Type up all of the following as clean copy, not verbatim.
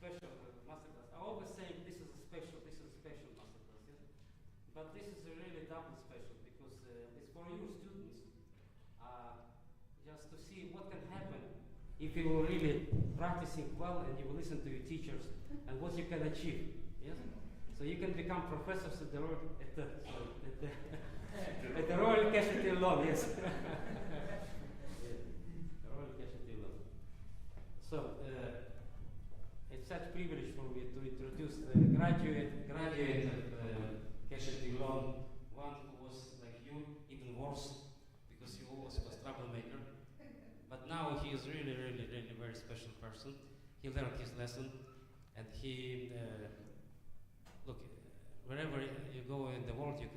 special masterclass. I always say this is a special masterclass, yes? But this is a really double special because it's for your students, just to see what can happen if you are really practicing well and you will listen to your teachers and what you can achieve, yes? So you can become professors at the Royal Keshet Eilon, yes. The Royal Keshet Eilon. So it's such privilege for me to introduce the graduate of Keshet Eilon, one who was like you, even worse, because he always was troublemaker. But now he is really very special person. He learned his lesson, and he look, wherever you go in the world, you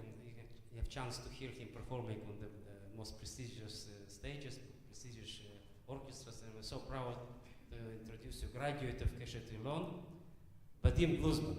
have chance to hear him performing on the most prestigious stages, prestigious orchestras, and we're so proud to introduce you, graduate of Keshet Eilon, Vadim Gluzman.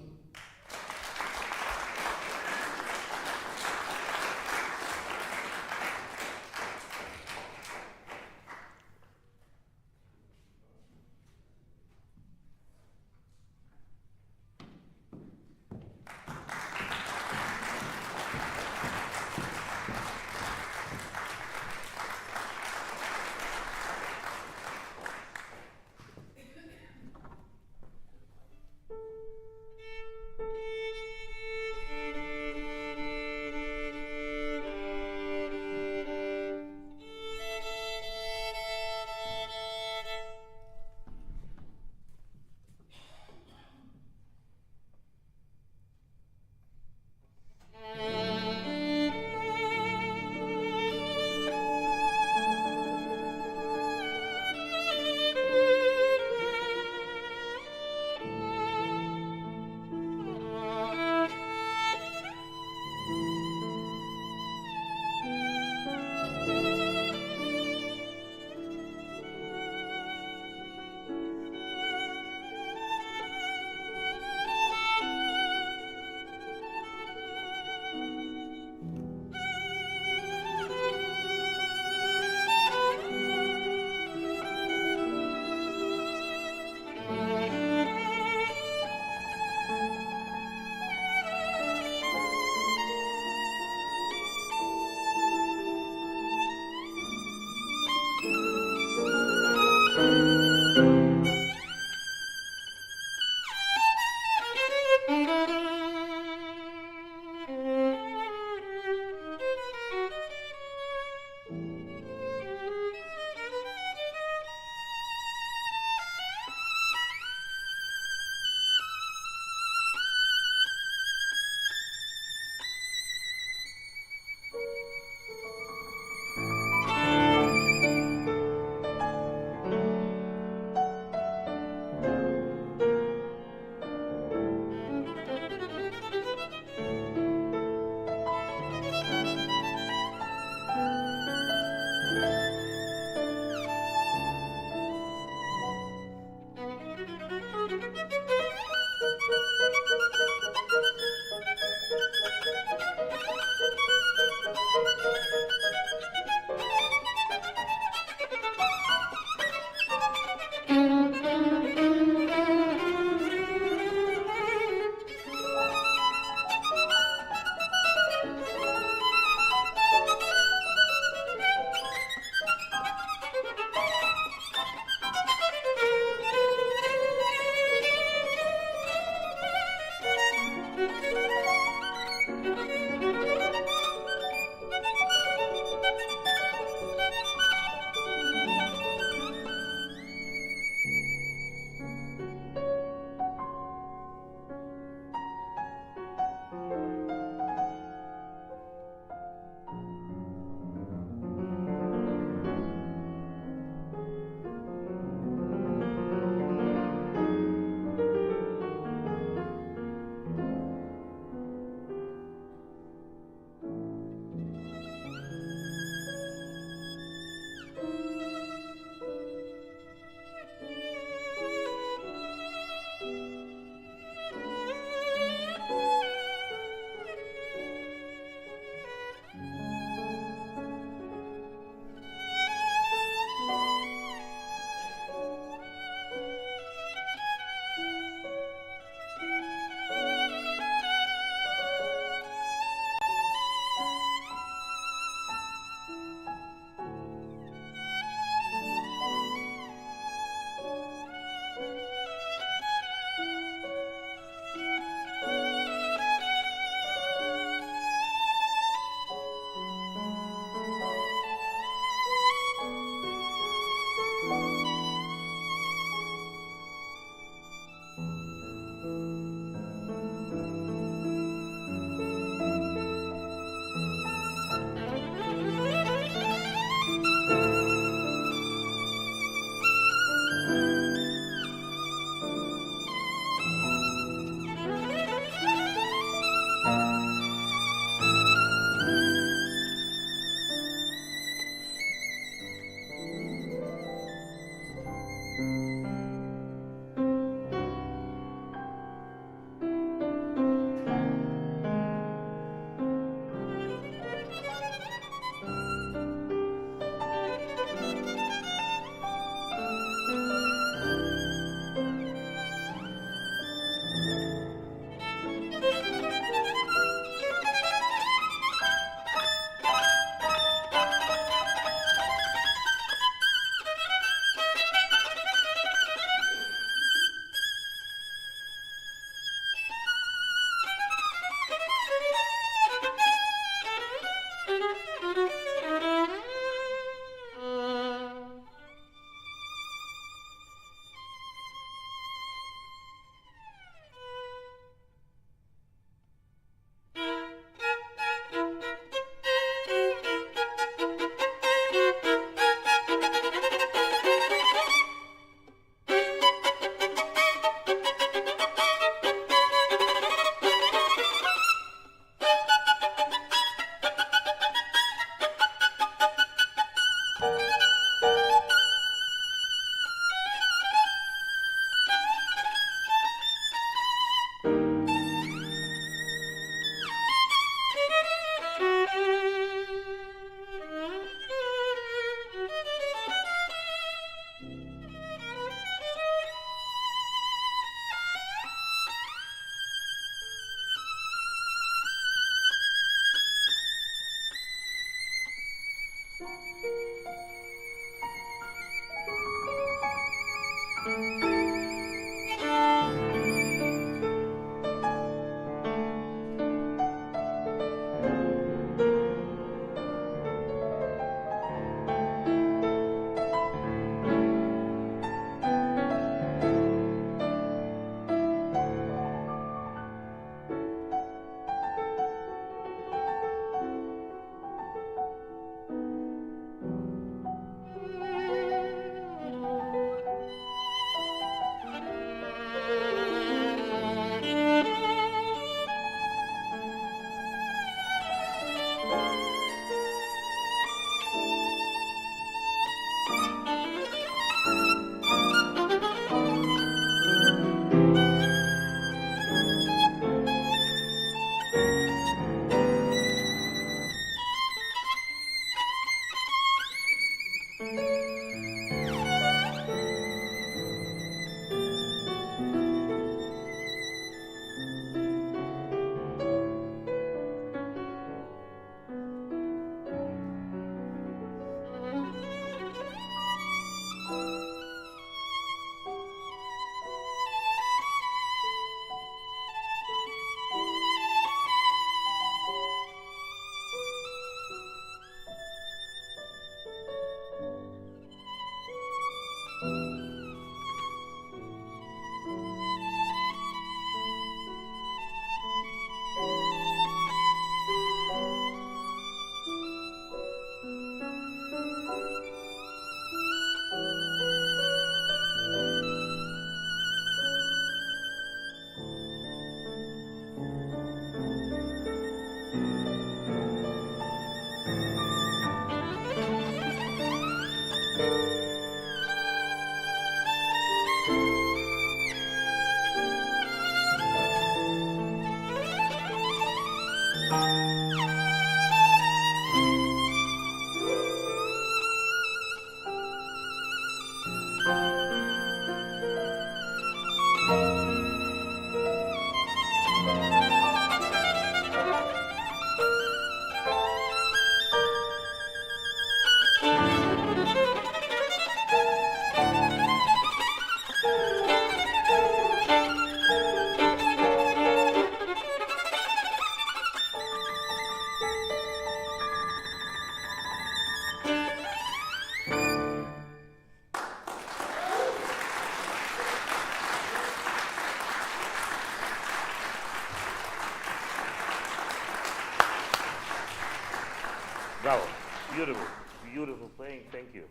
Bravo. Beautiful. Beautiful playing. Thank you.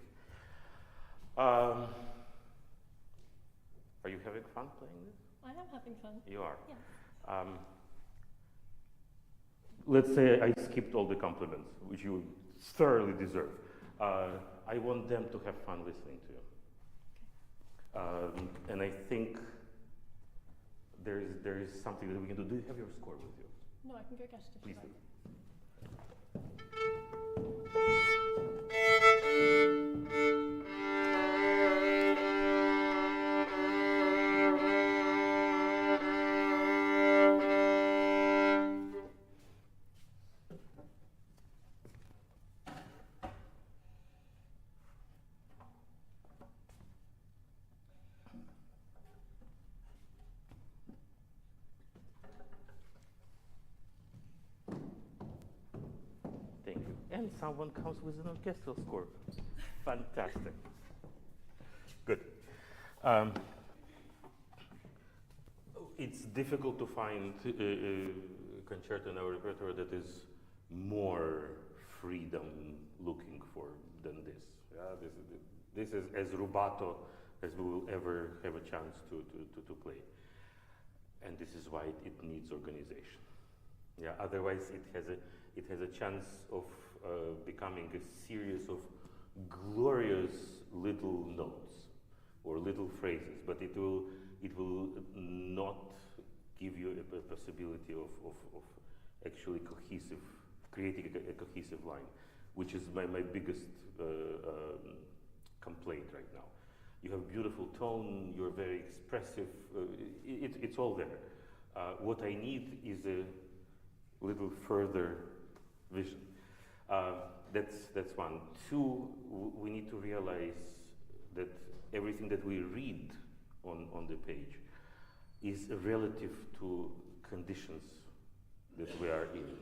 Are you having fun playing this? I am having fun. You are? Yeah. Let's say I skipped all the compliments, which you thoroughly deserve. I want them to have fun listening to you. And I think there is something that we can do. Do you have your score with you? No, I can go get it if Please you do. like. Thank you. And someone comes with an orchestral score. Fantastic. Good. It's difficult to find a concerto in our repertoire that is more freedom looking for than this. Yeah, this is as rubato as we will ever have a chance to play. And this is why it needs organization. Yeah, otherwise it has a chance of becoming a series of glorious little notes or little phrases, but it will not give you a possibility of actually creating a cohesive line, which is my biggest complaint right now. You have beautiful tone, you're very expressive, it's all there. What I need is a little further vision. That's one. Two, we need to realize that everything that we read on the page is relative to conditions that we are in,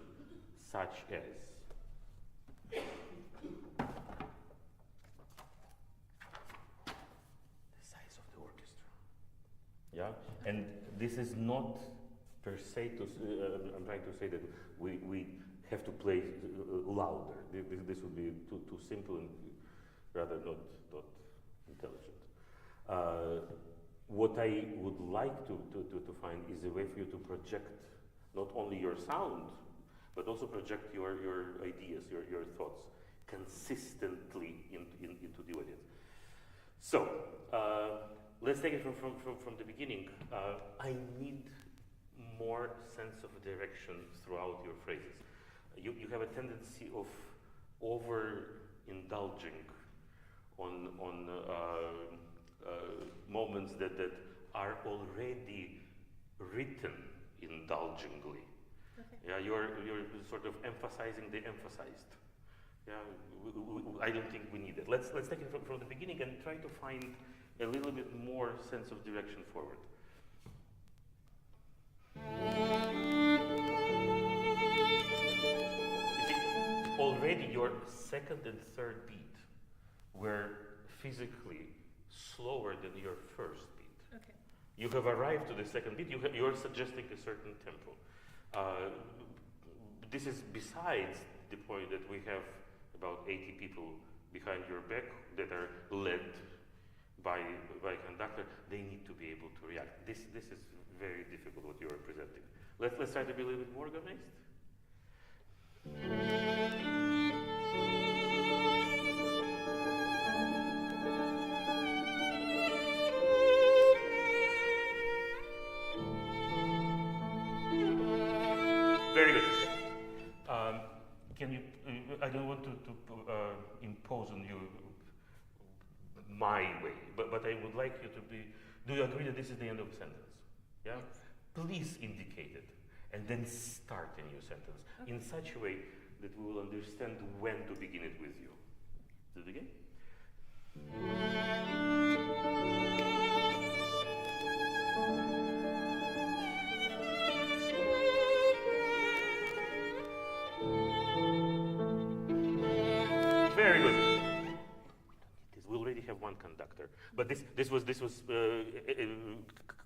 such as the size of the orchestra. Yeah, and this is not per se to. I'm trying to say that we have to play louder. This would be too simple and rather not intelligent. What I would like to find is a way for you to project not only your sound, but also project your ideas, your thoughts consistently into the audience. So let's take it from the beginning. I need more sense of direction throughout your phrases. You have a tendency of overindulging on moments that are already written indulgently. Okay. Yeah, you're sort of emphasizing the emphasized. Yeah, I don't think we need it. Let's take it from the beginning and try to find a little bit more sense of direction forward. You see, already your second and third beat were physically slower than your first beat. Okay. You have arrived to the second beat, you're suggesting a certain tempo. This is besides the point that we have about 80 people behind your back that are led by conductor. They need to be able to react. This is very difficult what you are presenting. Let's try to be a little bit more organized. Very good. Can you? I don't want to impose on you my way, but I would like you to be. Do you agree that this is the end of a sentence? Yeah. Please indicate it, and then start a new sentence in such a way that we will understand when to begin it with you. Do it again. Very good. We already have one conductor, but this was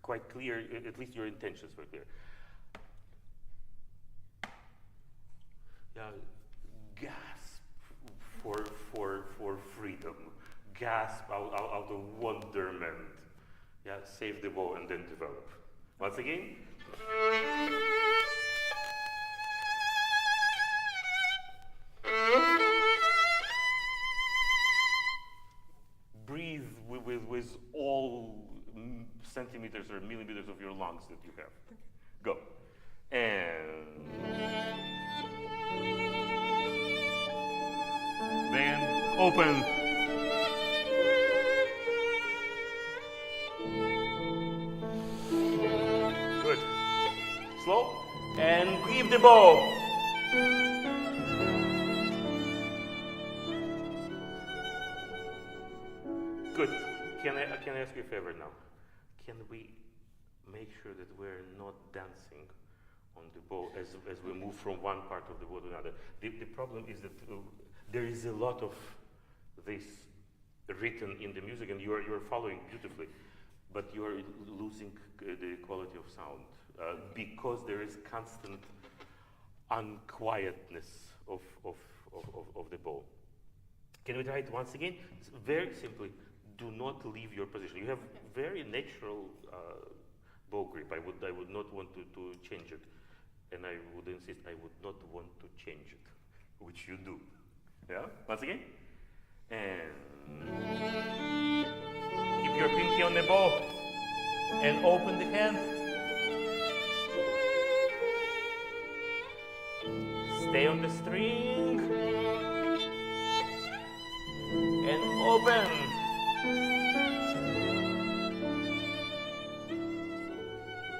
quite clear. At least your intentions were clear. Yeah, gasp for freedom. Gasp out of wonderment. Yeah, save the bow and then develop. Once again. Breathe with all centimeters or millimeters of your lungs that you have. Go. And then open. Good. Slow. And leave the bow. Good. Can I ask you a favor now? Can we make sure that we're not dancing on the bow as we move from one part of the bow to another? The problem is that there is a lot of this written in the music, and you're following beautifully, but you are losing the quality of sound because there is constant unquietness of the bow. Can we try it once again? Very simply. Do not leave your position. You have very natural bow grip. I would not want to change it, and I would insist I would not want to change it, which you do. Yeah. Once again, and keep your pinky on the bow, and open the hand. Stay on the string, and open.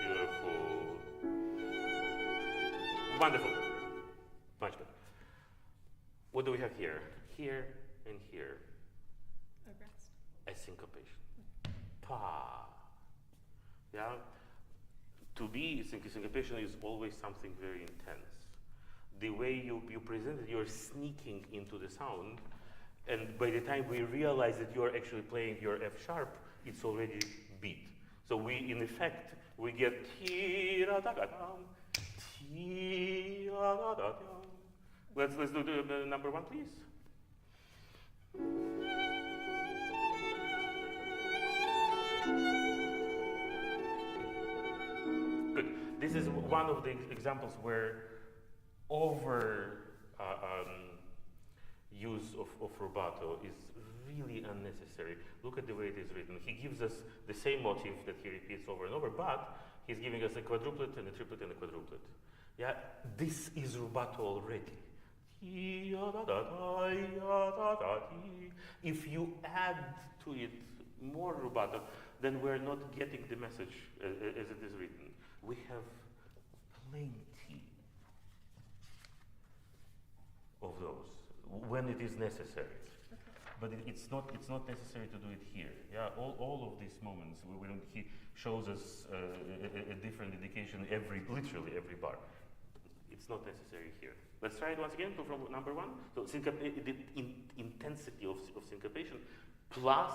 Beautiful. Wonderful. Much better. What do we have here? Here and here. A rest. A syncopation. Pa. Yeah. To be syncopation is always something very intense. The way you present it, you're sneaking into the sound. And by the time we realize that you're actually playing your F sharp, it's already beat. So we, in effect, we get let's do the number one, please. Good. This is one of the examples where use of rubato is really unnecessary. Look at the way it is written. He gives us the same motif that he repeats over and over, but he's giving us a quadruplet and a triplet and a quadruplet. Yeah, this is rubato already. If you add to it more rubato, then we're not getting the message as it is written. We have plenty of those when it is necessary. But it's not necessary to do it here. Yeah, all of these moments when he shows us a different indication literally every bar. It's not necessary here. Let's try it once again from number one. So the intensity of syncopation plus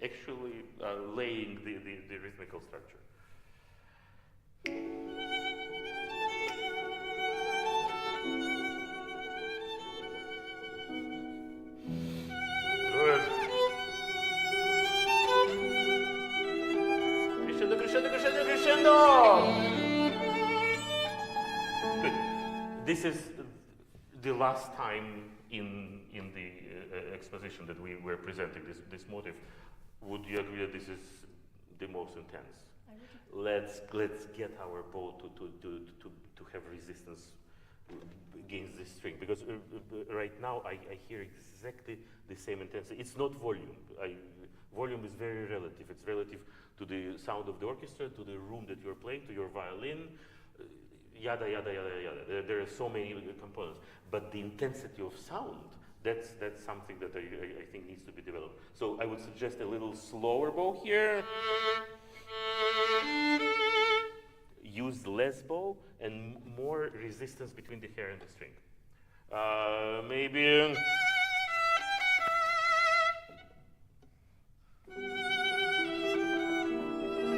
actually laying the rhythmical structure. Good. Crescendo, crescendo, crescendo, crescendo. Good. This is the last time in the exposition that we were presenting this motif. Would you agree that this is the most intense? Let's get our bow to have resistance against this string, because right now I hear exactly the same intensity. It's not volume. Volume is very relative. It's relative to the sound of the orchestra, to the room that you're playing, to your violin, yada yada yada yada. There are so many components, but the intensity of sound, that's something that I think needs to be developed. So I would suggest a little slower bow here. Use less bow and more resistance between the hair and the string. Maybe.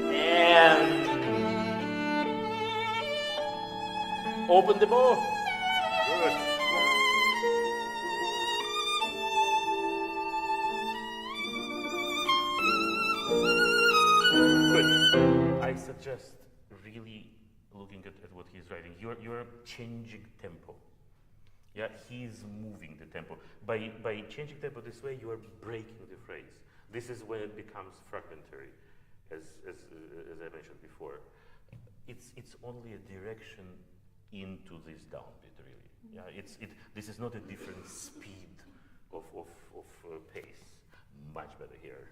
And open the bow. Good. Good. I suggest really looking at what he's writing. You're changing tempo. Yeah, he's moving the tempo. By changing tempo this way, you are breaking the phrase. This is when it becomes fragmentary, as I mentioned before. It's only a direction into this downbeat, really. Yeah, this is not a different speed of pace. Much better here.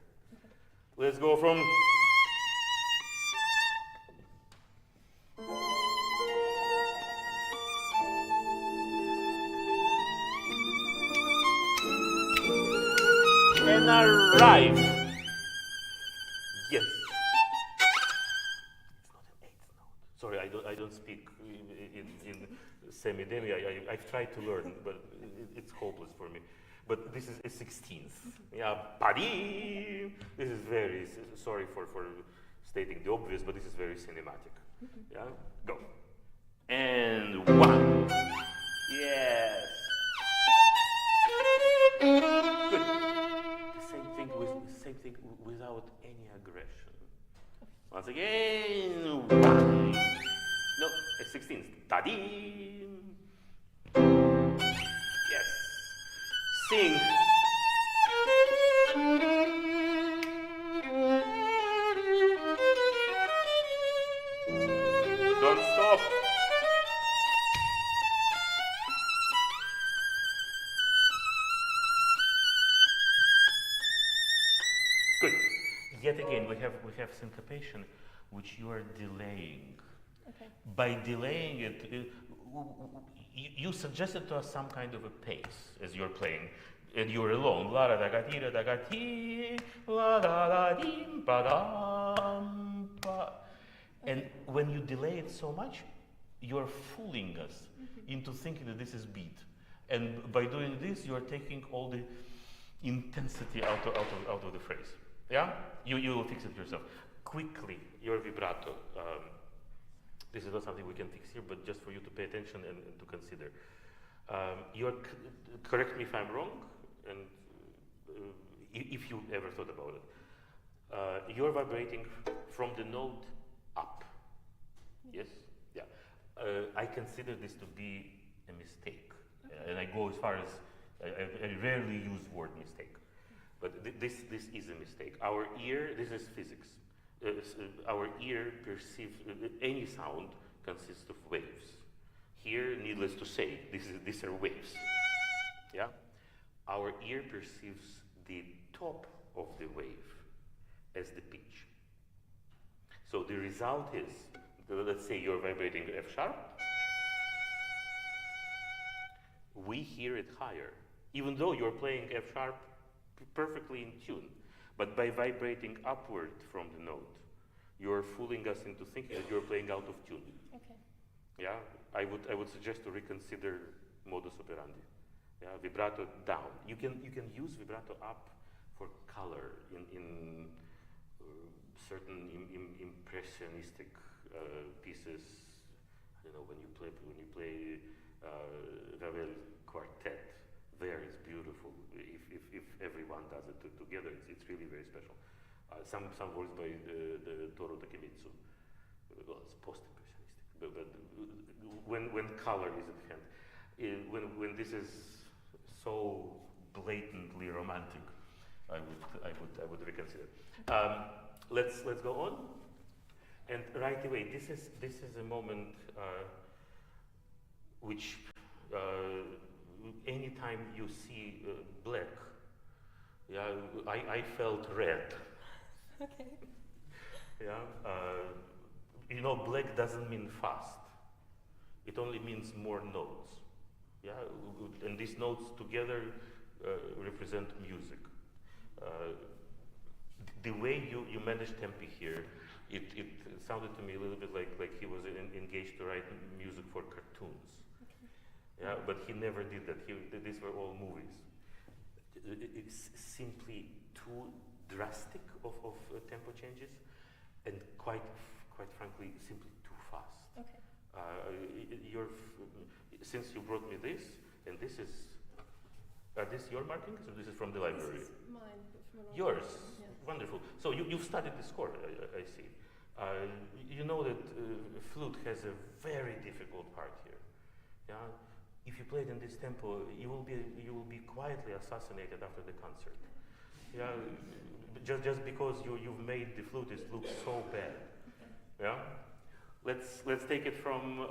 Let's go from. And arrive. Yes. It's not an eighth note. Sorry, I don't speak in semi-demi. I've tried to learn, but it's hopeless for me. But this is a 16th. Yeah, Padim. This is very, sorry for stating the obvious, but this is very cinematic. Yeah, go. And one. Yes. Good. Same thing without any aggression. Once again, one. No, a 16th. Tadim. Yes. Sing. Don't stop. Good. Yet again, we have syncopation, which you are delaying. Okay. By delaying it, you suggested to us some kind of a pace as you're playing, and you're alone. La da da ti da da ti, la da da dim pa dam pa. And when you delay it so much, you're fooling us into thinking that this is beat. And by doing this, you're taking all the intensity out of the phrase. Yeah? You will fix it yourself. Quickly, your vibrato. This is not something we can fix here, but just for you to pay attention and to consider. Correct me if I'm wrong, and if you ever thought about it. You're vibrating from the note up. Yes? Yeah. I consider this to be a mistake. And I go as far as, I rarely use word mistake. But this is a mistake. Our ear, this is physics. Our ear perceives, any sound consists of waves. Here, needless to say, these are waves. Yeah? Our ear perceives the top of the wave as the pitch. So the result is, let's say you're vibrating F sharp, we hear it higher, even though you're playing F sharp perfectly in tune. But by vibrating upward from the note, you're fooling us into thinking that you're playing out of tune. Okay. Yeah, I would suggest to reconsider modus operandi. Yeah, vibrato down. You can use vibrato up for color in certain impressionistic pieces. You know, when you play Ravel quartet, there is beautiful. If everyone does it together, it's really very special. Some works by the Toru Takemitsu. Well, it's post-impressionistic, but when color is at hand, when this is so blatantly romantic, I would reconsider. Let's go on. And right away, this is a moment which anytime you see black, yeah, I felt red. Okay. Yeah, you know, black doesn't mean fast. It only means more notes. Yeah, and these notes together represent music. The way you managed tempi here, it sounded to me a little bit like he was engaged to write music for cartoons. Okay. Yeah, but he never did that. These were all movies. It's simply too drastic of tempo changes, and quite frankly, simply too fast. Okay. Since you brought me this, and this is, are this your markings, or this is from the library? This is mine. Yours? Yes. Wonderful. So you've studied the score, I see. You know that flute has a very difficult part here. Yeah. If you play it in this tempo, you will be quietly assassinated after the concert. Yeah. Just because you've made the flutist look so bad. Yeah. Let's take it from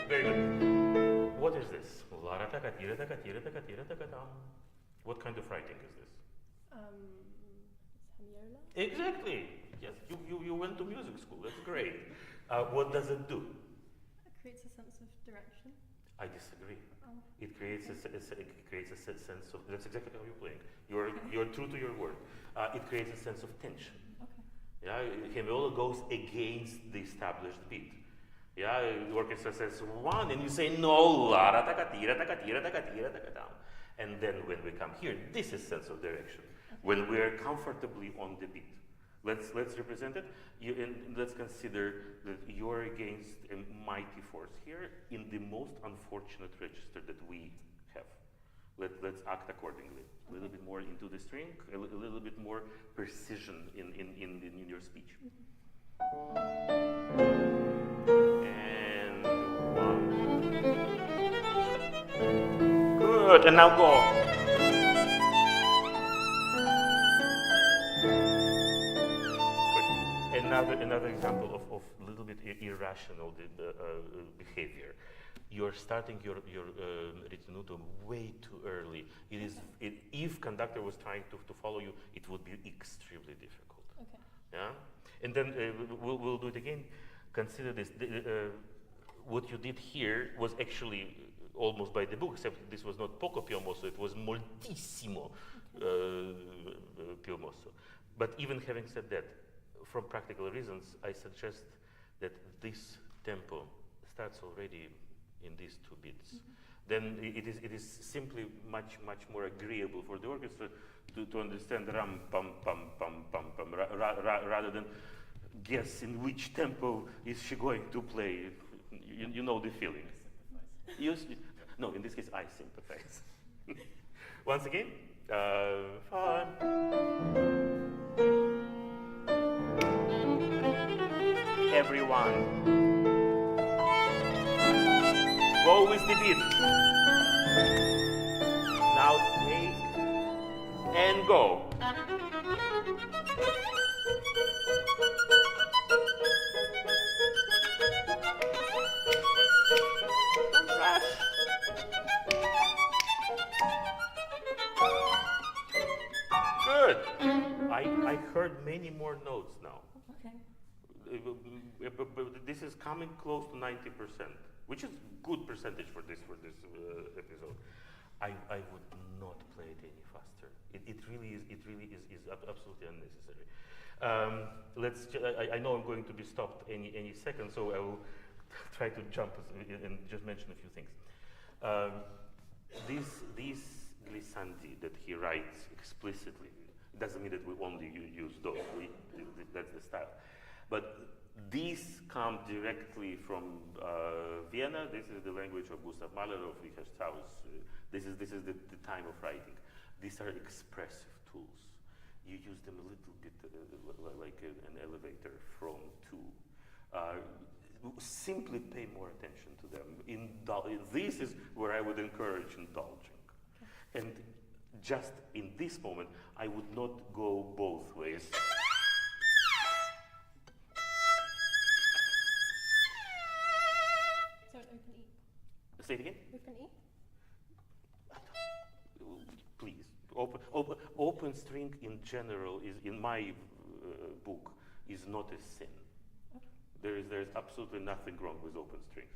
Very good. What is this? What kind of writing is this? Samiola? Exactly. Yes, you went to music school. That's great. What does it do? It creates a sense of direction. I disagree. Oh. It creates a sense of. That's exactly how you're playing. You're true to your word. It creates a sense of tension. Okay. Yeah, Hemiola goes against the established beat. Yeah, the orchestra says one, and you say no, la ra taka tira taka tira taka tira taka down. And then when we come here, this is sense of direction. Okay. When we are comfortably on the beat. Let's represent it. And let's consider that you're against a mighty force here in the most unfortunate register that we have. Let's act accordingly. A little bit more into the string, a little bit more precision in your speech. And one. Good, and now go. Another example of a little bit irrational behavior. You're starting your ritenuto way too early. If conductor was trying to follow you, it would be extremely difficult. Okay. Yeah, and then we'll do it again. Consider this. What you did here was actually almost by the book, except this was not poco più mosso, it was moltissimo più mosso. But even having said that, from practical reasons, I suggest that this tempo starts already in these two beats. Mm-hmm. Then it is simply much more agreeable for the orchestra to understand ram pam pam pam pam pam rather than guess in which tempo is she going to play. You know the feeling. No, in this case I sympathize. Once again, fun. Everyone, go with the beat. Now take and go. Don't rush. Good. I heard many more notes now. Okay. But this is coming close to 90%, which is good percentage for this episode. I would not play it any faster. It really is absolutely unnecessary. I know I'm going to be stopped any second, so I will try to jump and just mention a few things. These glissandi that he writes explicitly doesn't mean that we only use those. That's the style. But these come directly from Vienna. This is the language of Gustav Mahler, of Richard Strauss. This is the time of writing. These are expressive tools. You use them a little bit like an elevator from to. Simply pay more attention to them. This is where I would encourage indulging. Okay. And just in this moment, I would not go both ways. So an open E. Say it again? Open E? Please. Open string in general is, in my book, is not a sin. Okay. There's absolutely nothing wrong with open strings.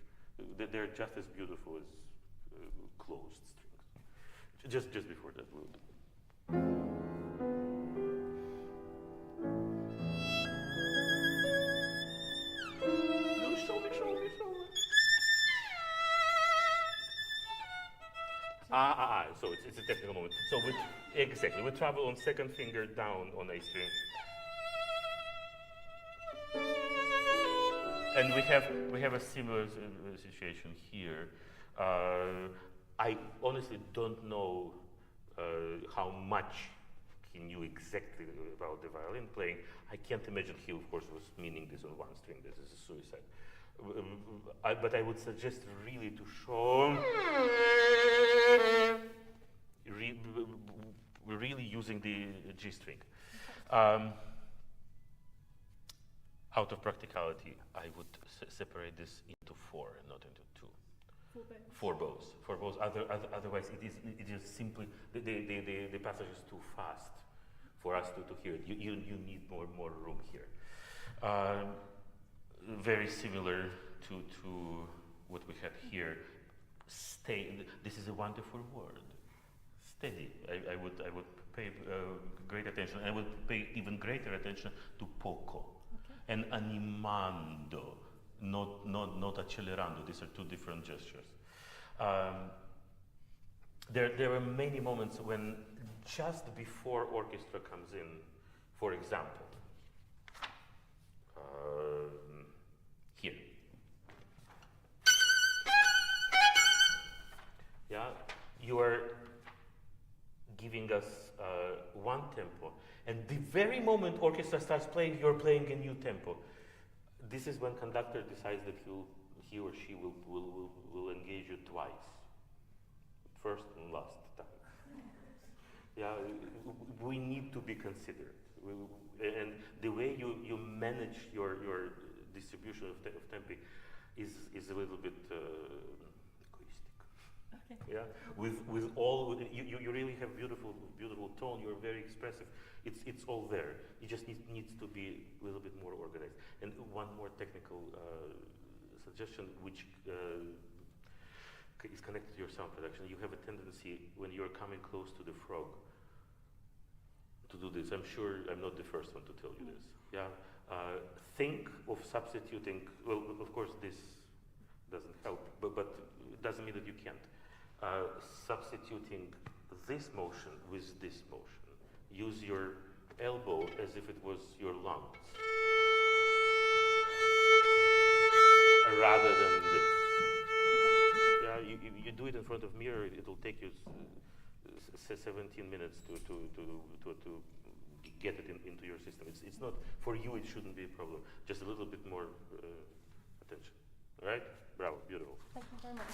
They're just as beautiful as closed strings. Just before that, we'll do. No, show me. So it's a technical moment. So we travel on second finger down on A string. And we have a similar situation here. I honestly don't know how much he knew exactly about the violin playing. I can't imagine he, of course, was meaning this on one string. This is a suicide. But I would suggest really to show really using the G string. Out of practicality, I would separate this into four, not into two. Four bows. Otherwise, it is simply the passage is too fast for us to hear it. You need more room here. Very similar to what we had here. Stay. This is a wonderful word. Steady. I would pay great attention. I would pay even greater attention to poco. And animando, not accelerando. These are two different gestures. There are many moments when just before orchestra comes in, for example, here. Yeah, you are giving us one tempo. And the very moment orchestra starts playing, you're playing a new tempo. This is when conductor decides that he or she will engage you twice. First and last time. Yeah, we need to be considerate. And the way you manage your distribution of tempi is a little bit egoistic. Okay. Yeah, with all you really have beautiful tone. You're very expressive. It's all there. It just needs to be a little bit more organized. And one more technical suggestion, which is connected to your sound production. You have a tendency when you're coming close to the frog to do this. I'm sure I'm not the first one to tell you this. Yeah. Think of substituting. Well, of course, this doesn't help, but it doesn't mean that you can't. Substituting this motion with this motion. Use your elbow as if it was your lungs, rather than this. Yeah, you do it in front of mirror. It'll take you 17 minutes to get it into your system. It's not for you. It shouldn't be a problem. Just a little bit more attention. All right? Bravo. Beautiful. Thank you very much.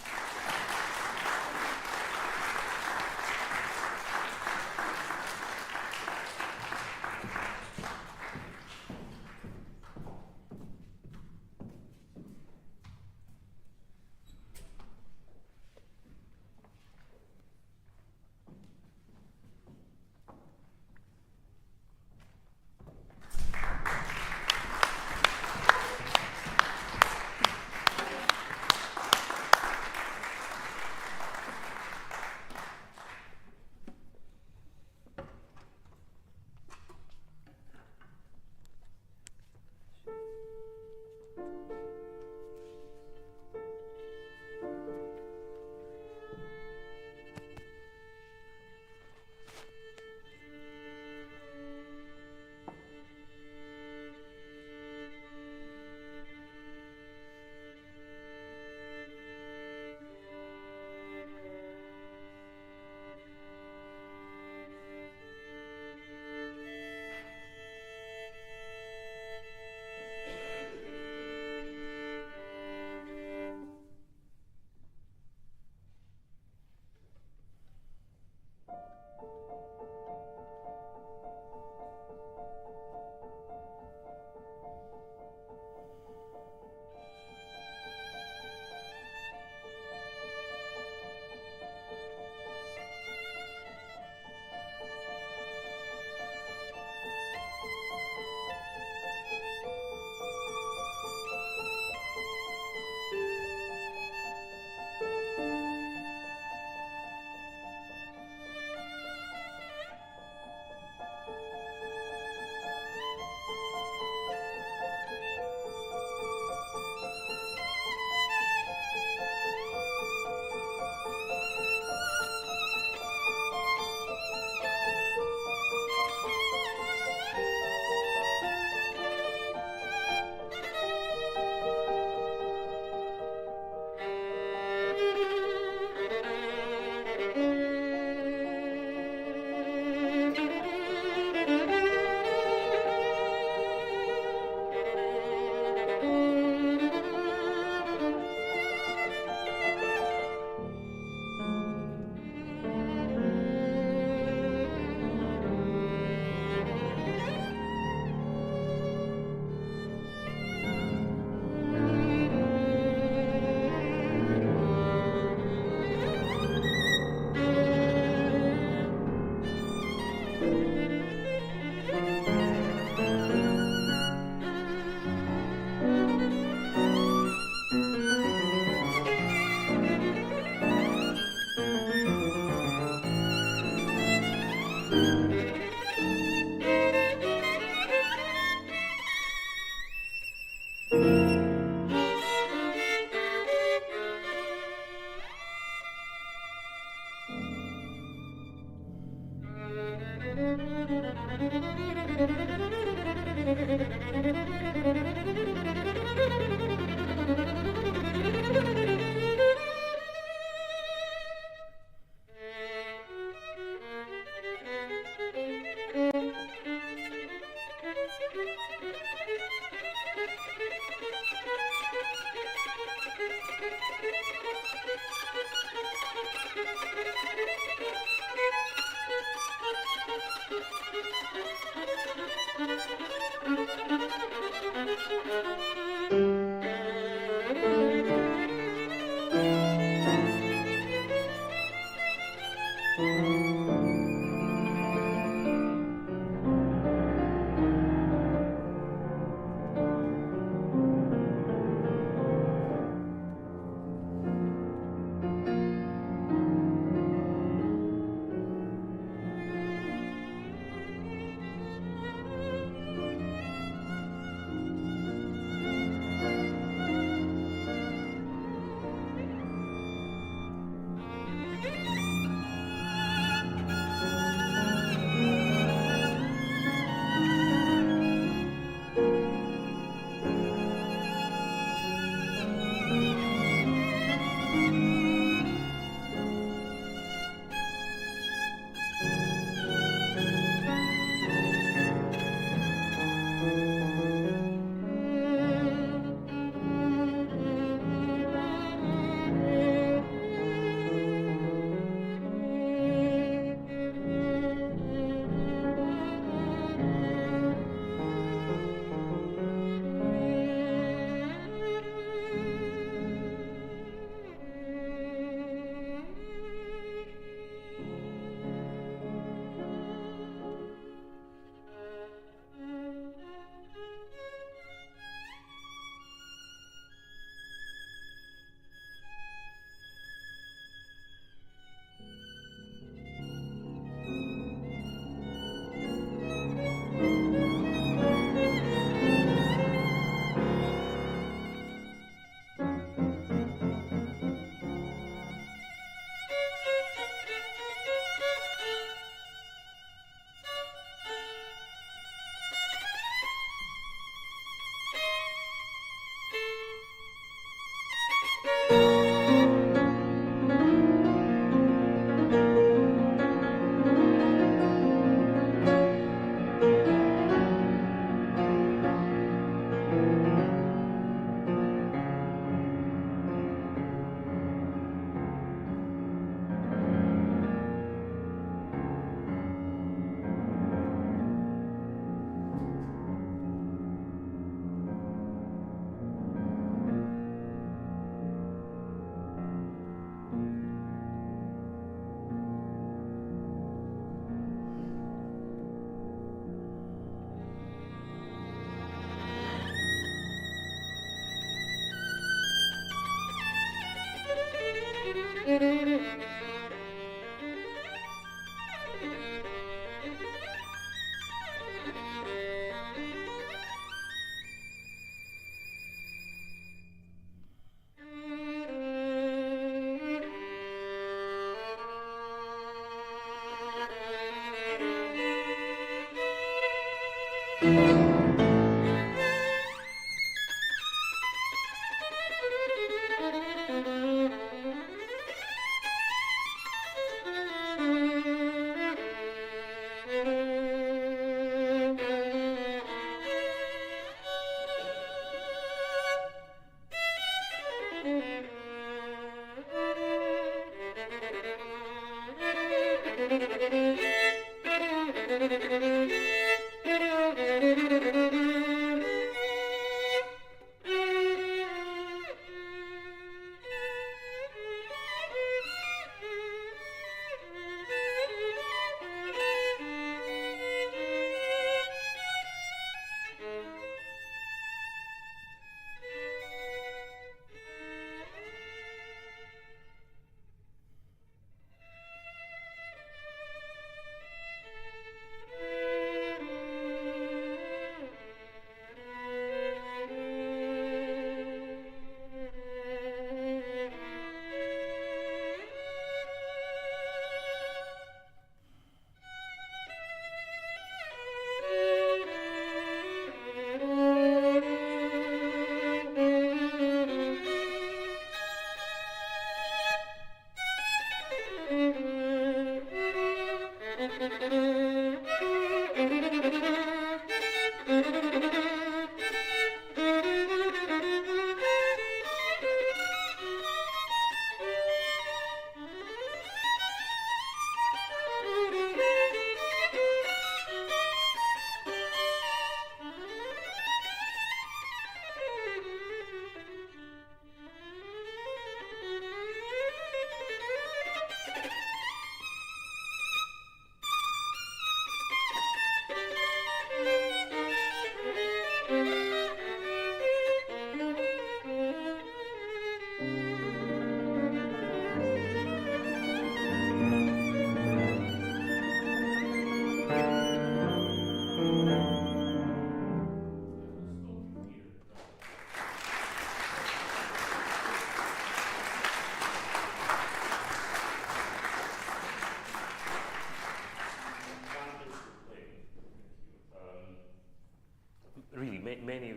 Really, many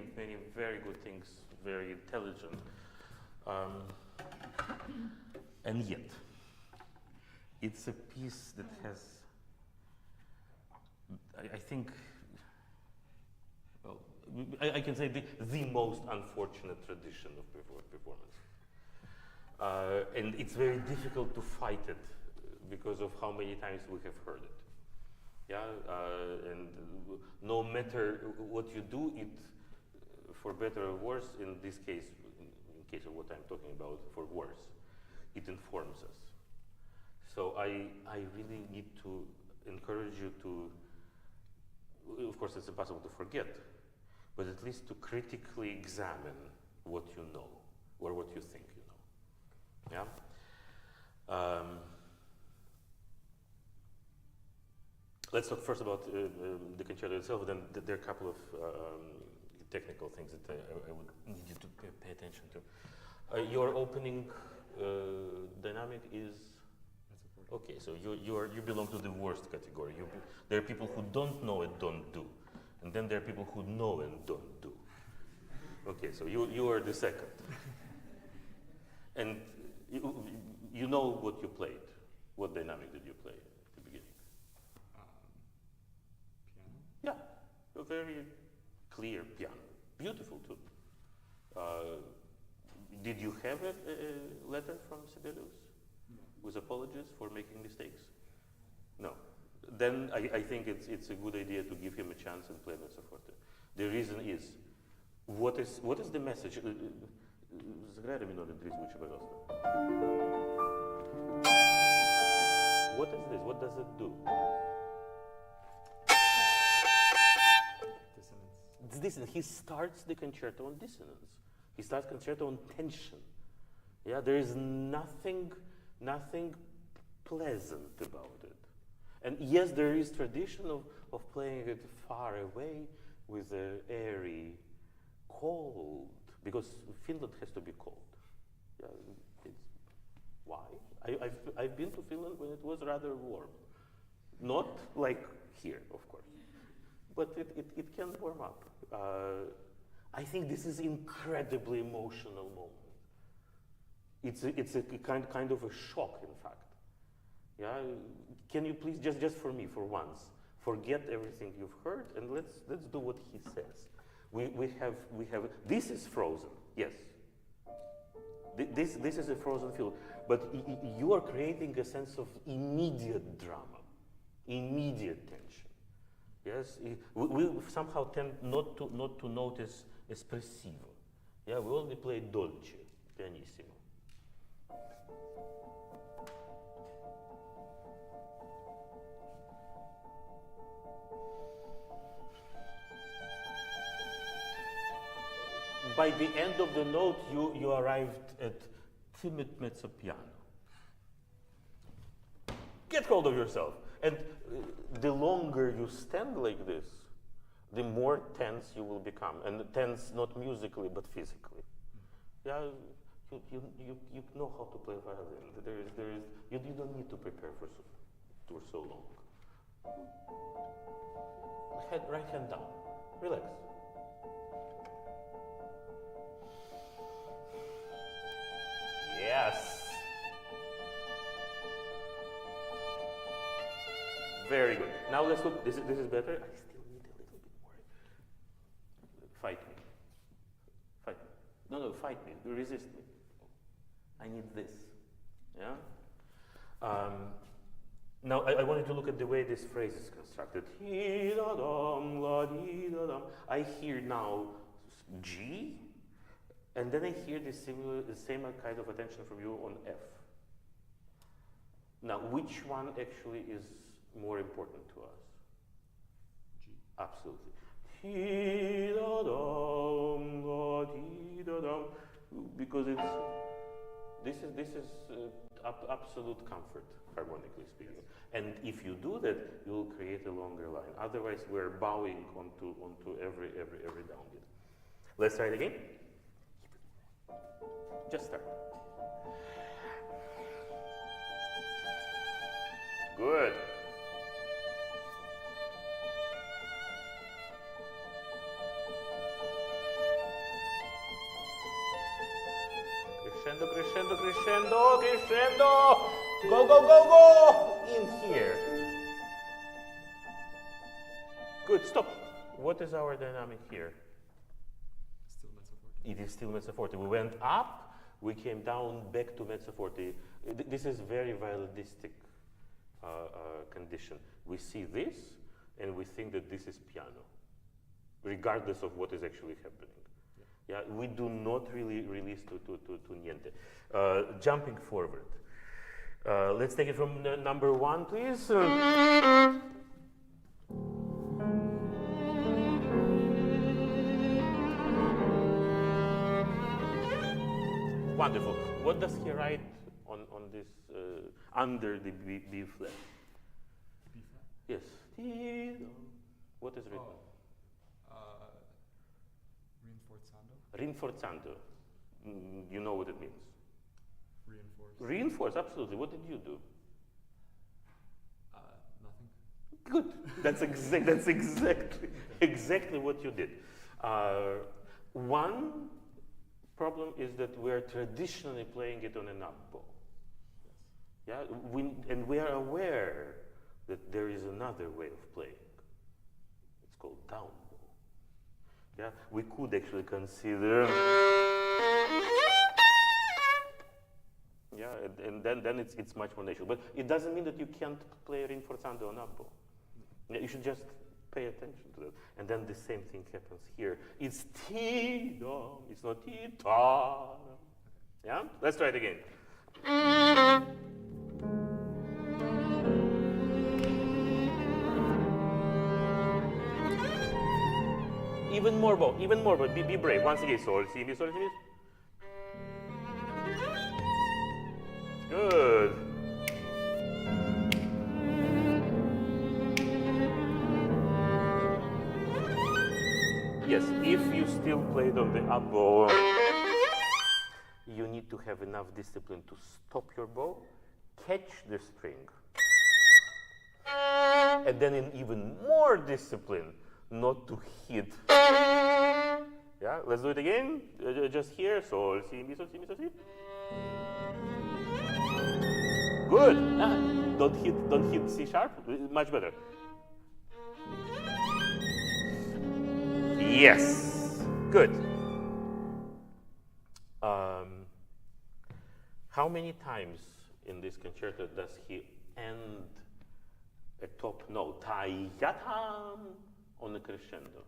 very good things, very intelligent. And yet, it's a piece that has, I think, well, I can say the most unfortunate tradition of performance. And it's very difficult to fight it because of how many times we have heard it. Yeah, and no matter what you do, it, for better or worse, in this case, in case of what I'm talking about, for worse, it informs us. So I really need to encourage you to, of course it's impossible to forget, but at least to critically examine what you know, or what you think you know. Yeah? Let's talk first about the concerto itself, then there are a couple of technical things that I would need you to pay attention to. Your opening dynamic is, okay, so you belong to the worst category. There are people who don't know and don't do, and then there are people who know and don't do. Okay, so you are the second. And you know what you played. What dynamic did you play at the beginning? Piano? Yeah, a very clear piano. Beautiful too. Did you have a letter from Sibelius with apologies for making mistakes? No. Then I think it's a good idea to give him a chance and play mezzo forte. The reason is, what is the message? Сыграй минор три звучи, пожалуйста. What is this? What does it do? Dissonance. It's dissonance. He starts the concerto on dissonance. He starts concerto on tension. Yeah, there is nothing nothing pleasant about it. And yes, there is tradition of playing it far away with a airy, cold, because Finland has to be cold. Yeah, why? I've been to Finland when it was rather warm. Not like here, of course. But it can warm up. I think this is incredibly emotional moment. It's a kind of a shock, in fact. Yeah, can you please just for me, for once, forget everything you've heard and let's do what he says. We have this is frozen, yes. This is a frozen field, but you are creating a sense of immediate drama, immediate tension. Yes, we somehow tend not to notice espressivo. Yeah, we only play dolce, pianissimo. By the end of the note, you arrived at timid mezzo piano. Get hold of yourself. And the longer you stand like this, the more tense you will become. And tense not musically, but physically. Yeah, you know how to play violin. You don't need to prepare for so long. Right hand down. Relax. Yes. Very good. Now let's look. This is better. I still need a little bit more. Fight me. Fight me. No, fight me. Resist me. I need this. Yeah. Now I wanted to look at the way this phrase is constructed. I hear now G. And then I hear the same kind of attention from you on F. Now, which one actually is more important to us? G. Absolutely. Because this is absolute comfort, harmonically speaking. Yes. And if you do that, you will create a longer line. Otherwise, we're bowing onto every downbeat. Let's try it again. Just start. Good. Crescendo, crescendo, crescendo, crescendo. Go, go, go, go. In here. Good, stop. What is our dynamic here? Still mezzo forte. It is still mezzo forte. We went up, we came down, back to mezzo forte. This is very violinistic condition. We see this, and we think that this is piano, regardless of what is actually happening. Yeah, we do not really release to niente. Jumping forward. Let's take it from number 1, please. Wonderful. What does he write on this under the B flat? B flat? Yes. What is written? Rinforzando. Rinforzando. You know what it means? Reinforce. Reinforce, absolutely. What did you do? Nothing. Good. That's exactly what you did. One problem is that we're traditionally playing it on an up bow. Yes. Yeah, we are aware that there is another way of playing. It's called down bow. Yeah, we could actually consider. Yeah, and then it's much more natural. But it doesn't mean that you can't play rinforzando on up bow. Yeah, you should just pay attention to that. And then the same thing happens here. It's ti-do, it's not ti-ta. Yeah? Let's try it again. Even more bow, be brave. Once again, sol, si, mi, sol, si, mi. Good. Yes, if you still played on the up bow, you need to have enough discipline to stop your bow, catch the string, and then in even more discipline, not to hit. Yeah, let's do it again. Just here. Sol, si, mi, sol, si, mi, sol, si. Good. Don't hit C sharp. Much better. Yes. Good. How many times in this concerto does he end a top note, ta-yatam, on a crescendo?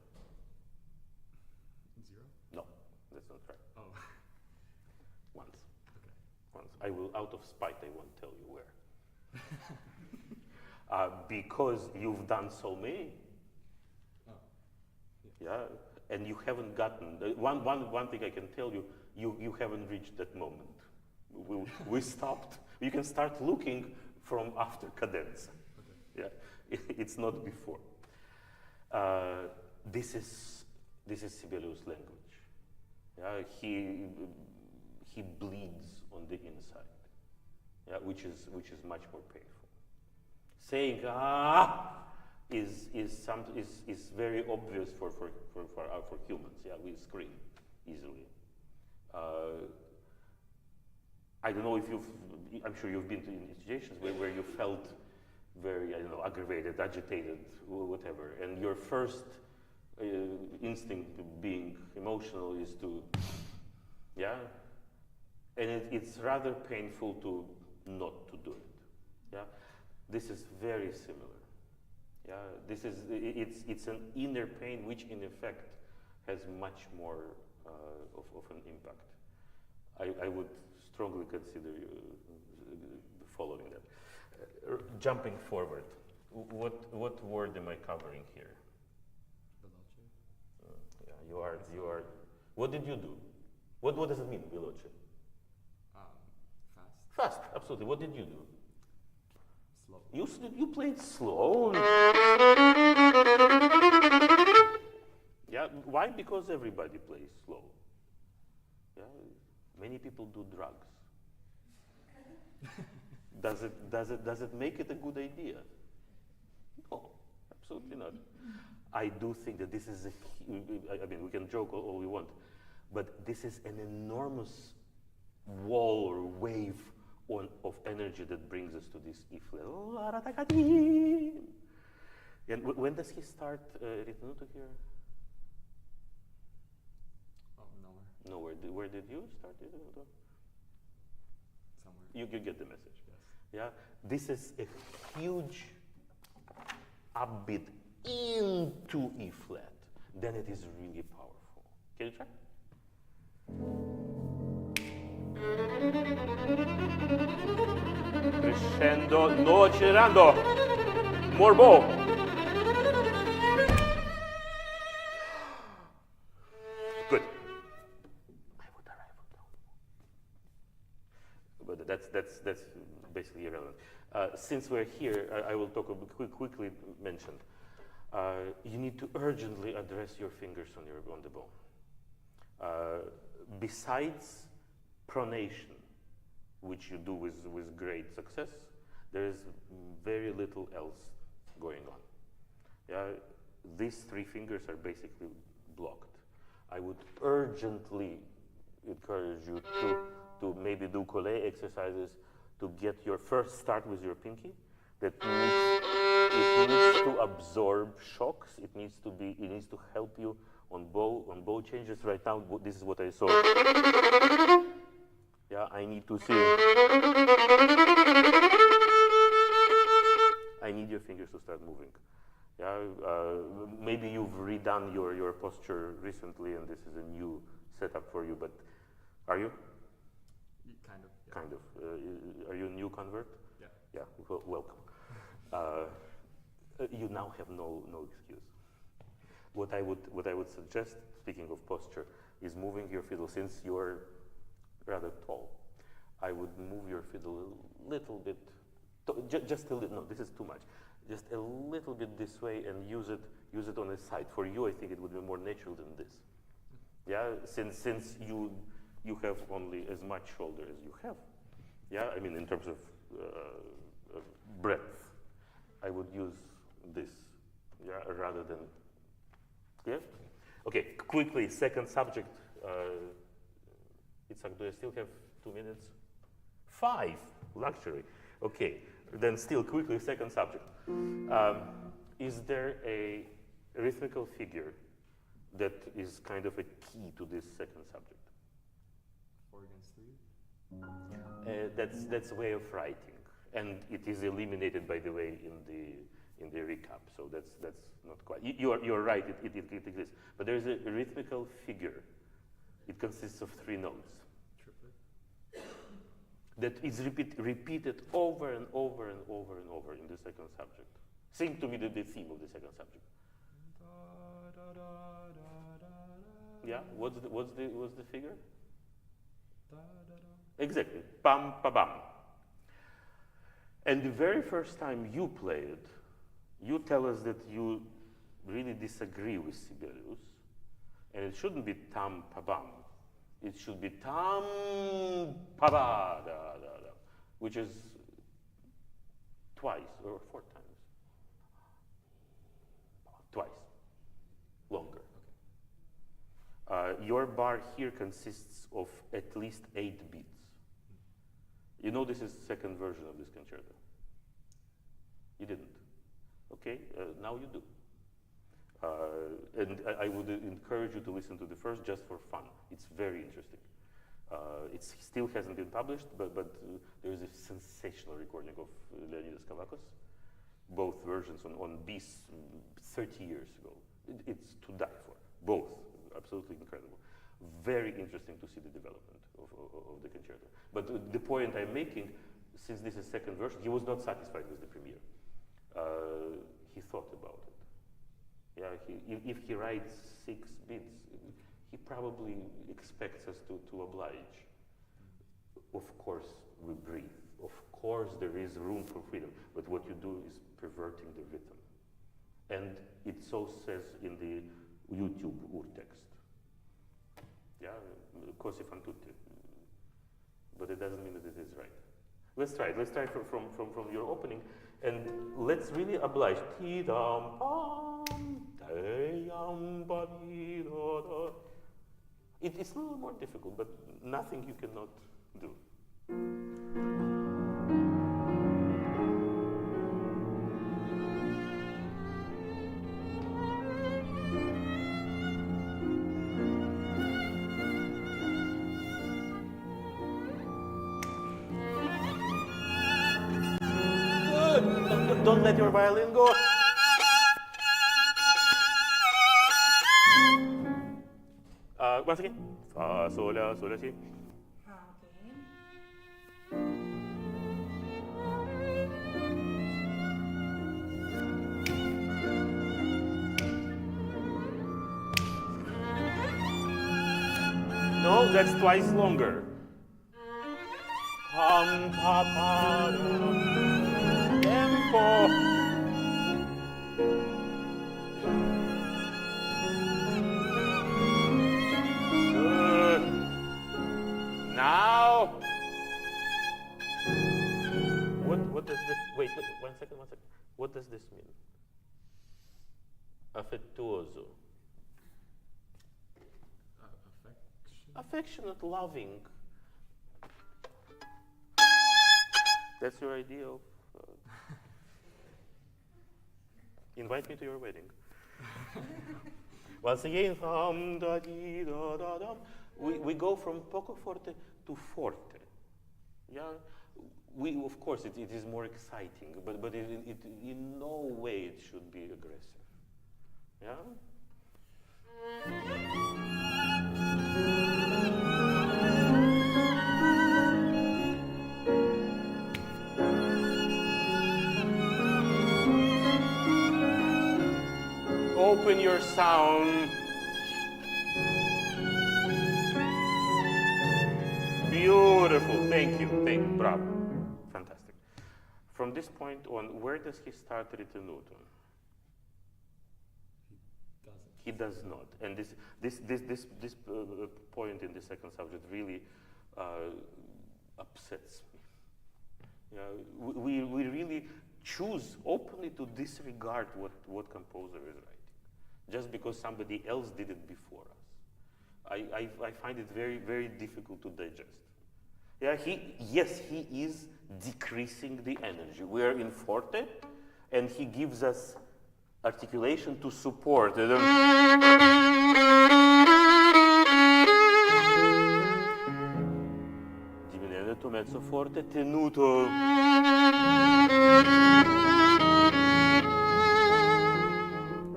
0? No, that's not right. Oh. Once. Okay. Once. I will, out of spite, I won't tell you where. Because you've done so many. Oh. Yeah, and you haven't gotten, one thing I can tell you, you haven't reached that moment. We stopped. You can start looking from after cadenza. Okay. Yeah, it's not before. This is Sibelius' language. Yeah, he bleeds on the inside. Yeah, which is much more painful. Saying is very obvious for humans. Yeah, we scream easily. I don't know if I'm sure you've been to situations where you felt very, I don't know, aggravated, agitated, whatever, and your first instinct being emotional is to, yeah, and it's rather painful to not to do it. Yeah, this is very similar. Yeah, it's an inner pain which in effect has much more of an impact. I would strongly consider following that. Jumping forward, what word am I covering here? Veloce. Yeah, you are. What did you do? What does it mean, veloce? Fast. Fast, absolutely. What did you do? Slow. You played slow. Yeah, why? Because everybody plays slow. Yeah, many people do drugs. Does it make it a good idea? No, absolutely not. I do think that this is I mean, we can joke all we want, but this is an enormous wall or wave of energy that brings us to this E flat. And when does he start ritenuto here? Oh, nowhere. Nowhere. Where did you start ritenuto? Somewhere. You get the message. Yes. Yeah, this is a huge upbeat into E flat. Then it is really powerful. Can you try? Crescendo, no accelerando. More bow. Good. But that's basically irrelevant. Since we're here, I will talk quickly mention. You need to urgently address your fingers on the bow. Besides pronation, which you do with great success, there is very little else going on. Yeah, these three fingers are basically blocked. I would urgently encourage you to maybe do collet exercises to get your first start with your pinky. It needs to absorb shocks. It needs to help you on bow changes. Right now, this is what I saw. Yeah, I need to see. I need your fingers to start moving. Yeah, maybe you've redone your posture recently, and this is a new setup for you. But are you? Kind of. Yeah. Kind of. Are you a new convert? Yeah. Yeah. Well, welcome. You now have no excuse. What I would suggest, speaking of posture, is moving your fiddle, since you're rather tall. I would move your fiddle a little bit, just a little, no, this is too much. Just a little bit this way and use it on the side. For you, I think it would be more natural than this. Yeah, since you have only as much shoulder as you have. Yeah, I mean in terms of breadth, I would use this. Yeah, rather than. Yeah. Okay. Quickly, second subject. Itzhak, do I still have 2 minutes? 5. Luxury. Okay. Then still quickly, second subject. Is there a rhythmical figure that is kind of a key to this second subject? 4 against 3? That's a way of writing, and it is eliminated, by the way, in the recap. So that's not quite. You're right. It exists, but there is a rhythmical figure. It consists of 3 notes. Triplet? That is repeated over and over and over and over in the second subject. Sing to me the theme of the second subject. Yeah. What's the figure? Exactly. Pam pa bam. And the very first time you play it, you tell us that you really disagree with Sibelius, and it shouldn't be tam pa bam. It should be tam pa ba da da da, which is twice or 4 times. Twice. Longer. Your bar here consists of at least 8 beats. You know this is second version of this concerto. You didn't. Okay, now you do. And I would encourage you to listen to the first just for fun. It's very interesting. It still hasn't been published, but there is a sensational recording of Leonidas Kavakos, both versions on BIS 30 years ago. It's to die for, both. Absolutely incredible. Very interesting to see the development of the concerto. But the point I'm making, since this is second version, he was not satisfied with the premiere. He thought about it. Yeah, if he writes 6 beats, he probably expects us to oblige. Of course, we breathe. Of course, there is room for freedom. But what you do is perverting the rhythm. And it so says in the YouTube urtext. Yeah, così fan tutti. But it doesn't mean that it is right. Let's try it. Let's try from your opening, and let's really oblige. Ti-dam, pam, te-yam, ba-di-da-da. It's a little more difficult, but nothing you cannot do. Don't let your violin go. Once again. Fa, sol, la, si. No, that's twice longer. Pam, pa, pa, da. Tempo. Good. Now. What does this? Wait, 1 second. What does this mean? Affettuoso. Affectionate, loving. That's your idea of. Invite me to your wedding. Once again, we go from poco forte to forte. Yeah, of course it is more exciting, but in no way it should be aggressive. Yeah. Open your sound. Beautiful. Wonderful. Thank you. Bravo. Fantastic. From this point on, where does he start ritenuto? He doesn't. He does not. And this point in the second subject really upsets me. Yeah, we really choose openly to disregard what composer is writing, just because somebody else did it before us. I find it very, very difficult to digest. Yeah, he is decreasing the energy. We are in forte, and he gives us articulation to support. Diminuendo to mezzo forte, tenuto.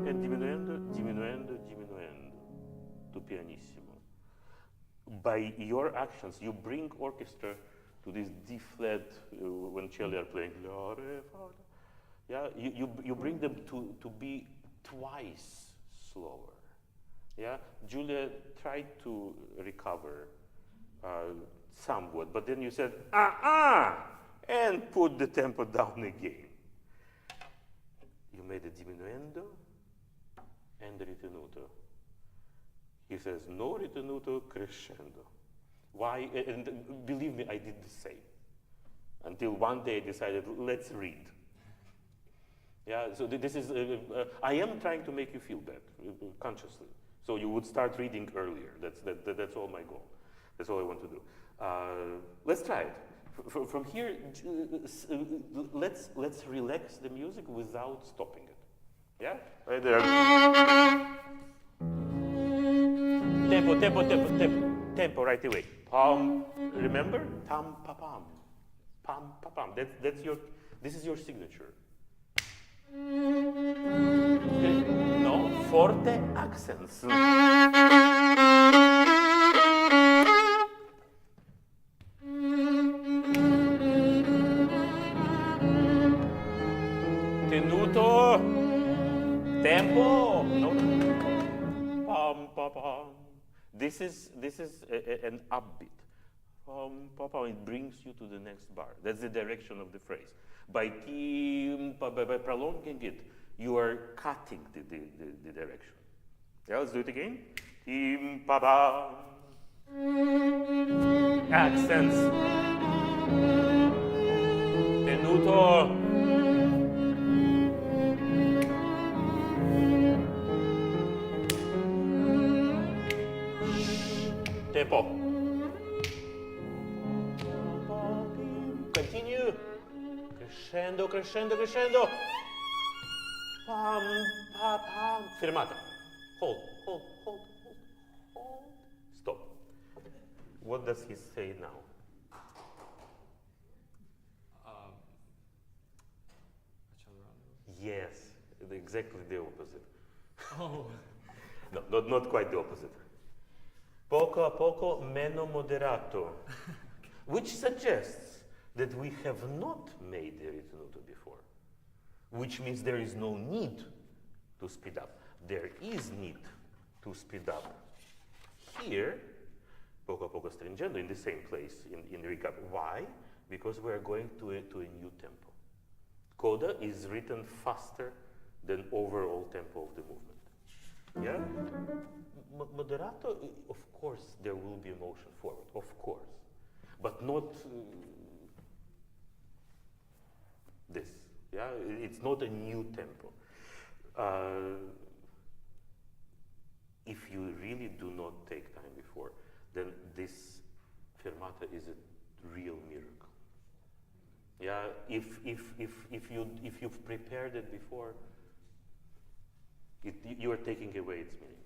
And diminuendo to pianissimo. By your actions, you bring orchestra to this D flat when cello are playing. Yeah, you bring them to be twice slower. Yeah, Julia tried to recover somewhat, but then you said and put the tempo down again. You made a diminuendo and a ritenuto. He says, no ritenuto, crescendo. Why? And believe me, I did the same. Until one day I decided, let's read. Yeah, so this is, I am trying to make you feel bad, consciously. So you would start reading earlier. That's all my goal. That's all I want to do. Let's try it. From here, let's relax the music without stopping it. Yeah? Right there. Tempo right away. Pam, remember? Tam pa pam. Pam pa pam. This is your signature. No, forte accents. Tenuto. Tempo. No. Pam pa pam. This is an upbeat. It brings you to the next bar. That's the direction of the phrase. By prolonging it, you are cutting the direction. Yeah, let's do it again. Accents. Tenuto. Tempo. Continue. Crescendo, crescendo, crescendo. Pam, pa, pam. Fermata. Hold. Stop. What does he say now? Accelerando. Yes, exactly the opposite. Oh. No, not quite the opposite. Poco a poco meno moderato, which suggests that we have not made the ritenuto before, which means there is no need to speed up. There is need to speed up. Here, poco a poco stringendo in the same place in the recap. Why? Because we are going to a new tempo. Coda is written faster than overall tempo of the movement. Yeah? Moderato, of course, there will be a motion forward, of course, but not this. Yeah, it's not a new tempo. If you really do not take time before, then this fermata is a real miracle. Yeah, if you've prepared it before, you are taking away its meaning.